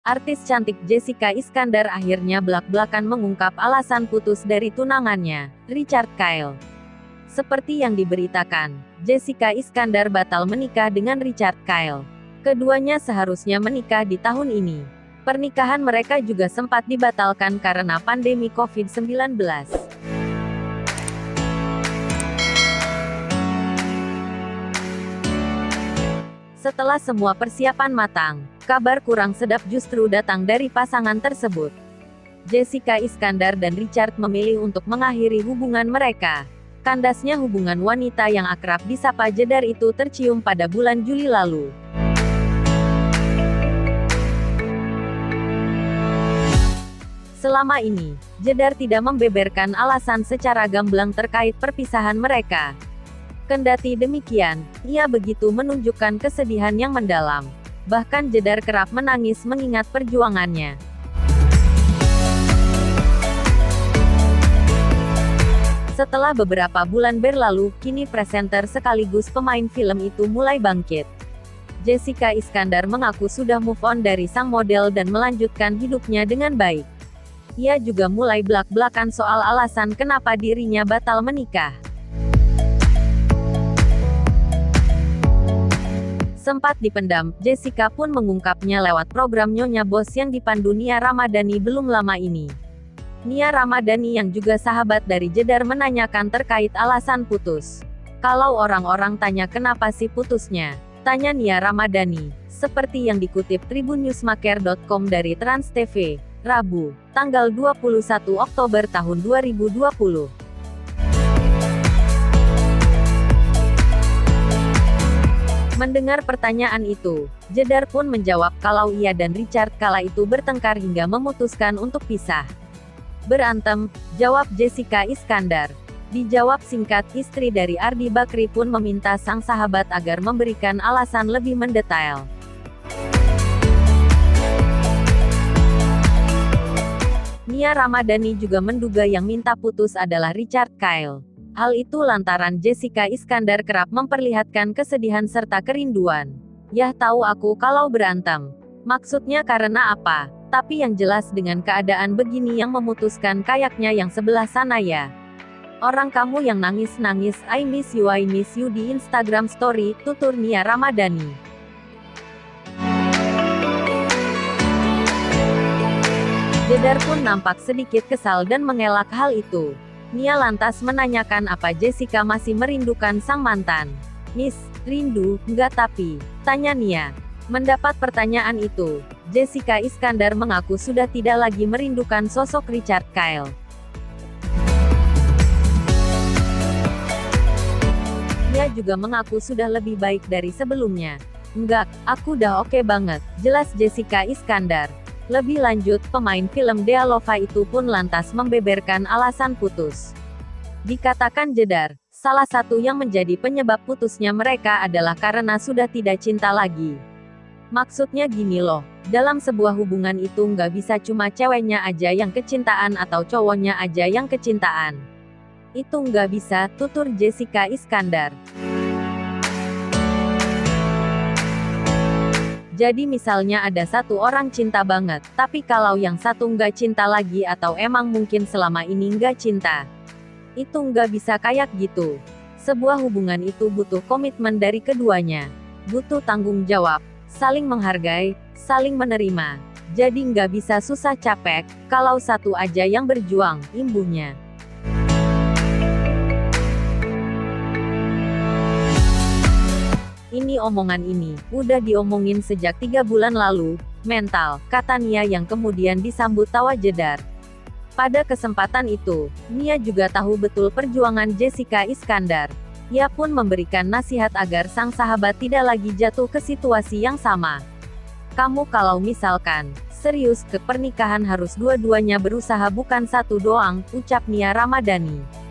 Artis cantik Jessica Iskandar akhirnya belak-belakan mengungkap alasan putus dari tunangannya, Richard Kyle. Seperti yang diberitakan, Jessica Iskandar batal menikah dengan Richard Kyle. Keduanya seharusnya menikah di tahun ini. Pernikahan mereka juga sempat dibatalkan karena pandemi COVID-19. Setelah semua persiapan matang, kabar kurang sedap justru datang dari pasangan tersebut. Jessica Iskandar dan Richard memilih untuk mengakhiri hubungan mereka. Kandasnya hubungan wanita yang akrab disapa Jedar itu tercium pada bulan Juli lalu. Selama ini, Jedar tidak membeberkan alasan secara gamblang terkait perpisahan mereka. Kendati demikian, ia begitu menunjukkan kesedihan yang mendalam. Bahkan Jedar kerap menangis mengingat perjuangannya. Setelah beberapa bulan berlalu, kini presenter sekaligus pemain film itu mulai bangkit. Jessica Iskandar mengaku sudah move on dari sang model dan melanjutkan hidupnya dengan baik. Ia juga mulai belak-belakan soal alasan kenapa dirinya batal menikah. Sempat dipendam, Jessica pun mengungkapnya lewat program Nyonya Bos yang dipandu Nia Ramadhani belum lama ini. Nia Ramadhani yang juga sahabat dari Jedar menanyakan terkait alasan putus. Kalau orang-orang tanya kenapa sih putusnya? Tanya Nia Ramadhani. Seperti yang dikutip tribunnewsmaker.com dari Trans TV, Rabu, tanggal 21 Oktober tahun 2020. Mendengar pertanyaan itu, Jedar pun menjawab kalau ia dan Richard kala itu bertengkar hingga memutuskan untuk pisah. Berantem, jawab Jessica Iskandar. Dijawab singkat, istri dari Ardi Bakri pun meminta sang sahabat agar memberikan alasan lebih mendetail. Nia Ramadhani juga menduga yang minta putus adalah Richard Kyle. Hal itu lantaran Jessica Iskandar kerap memperlihatkan kesedihan serta kerinduan. Yah tahu aku kalau berantem. Maksudnya karena apa? Tapi yang jelas dengan keadaan begini yang memutuskan kayaknya yang sebelah sana ya. Orang kamu yang nangis-nangis I miss you di Instagram story, tutur Nia Ramadhani. Jedar pun nampak sedikit kesal dan mengelak hal itu. Nia lantas menanyakan apa Jessica masih merindukan sang mantan. Miss, rindu, enggak tapi, tanya Nia. Mendapat pertanyaan itu, Jessica Iskandar mengaku sudah tidak lagi merindukan sosok Richard Kyle. Nia juga mengaku sudah lebih baik dari sebelumnya. Enggak, aku udah oke banget, jelas Jessica Iskandar. Lebih lanjut, pemain film Dea Lova itu pun lantas membeberkan alasan putus. Dikatakan Jedar, salah satu yang menjadi penyebab putusnya mereka adalah karena sudah tidak cinta lagi. Maksudnya gini loh, dalam sebuah hubungan itu nggak bisa cuma ceweknya aja yang kecintaan atau cowoknya aja yang kecintaan. Itu nggak bisa, tutur Jessica Iskandar. Jadi misalnya ada satu orang cinta banget, tapi kalau yang satu nggak cinta lagi atau emang mungkin selama ini nggak cinta. Itu nggak bisa kayak gitu. Sebuah hubungan itu butuh komitmen dari keduanya. Butuh tanggung jawab, saling menghargai, saling menerima. Jadi nggak bisa susah capek, kalau satu aja yang berjuang, imbuhnya. Ini omongan ini, udah diomongin sejak 3 bulan lalu, mental, kata Nia yang kemudian disambut tawa Jedar. Pada kesempatan itu, Nia juga tahu betul perjuangan Jessica Iskandar. Ia pun memberikan nasihat agar sang sahabat tidak lagi jatuh ke situasi yang sama. Kamu kalau misalkan serius ke pernikahan harus dua-duanya berusaha bukan satu doang, ucap Nia Ramadhani.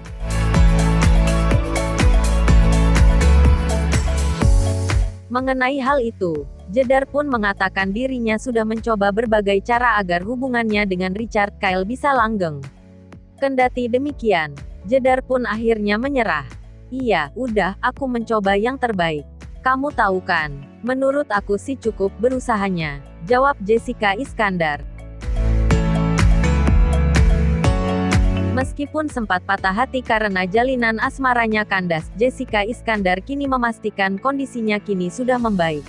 Mengenai hal itu, Jedar pun mengatakan dirinya sudah mencoba berbagai cara agar hubungannya dengan Richard Kyle bisa langgeng. Kendati demikian, Jedar pun akhirnya menyerah. Iya, udah, aku mencoba yang terbaik. Kamu tahu kan, Menurut aku sih cukup berusahanya, jawab Jessica Iskandar. Meskipun sempat patah hati karena jalinan asmaranya kandas, Jessica Iskandar kini memastikan kondisinya kini sudah membaik.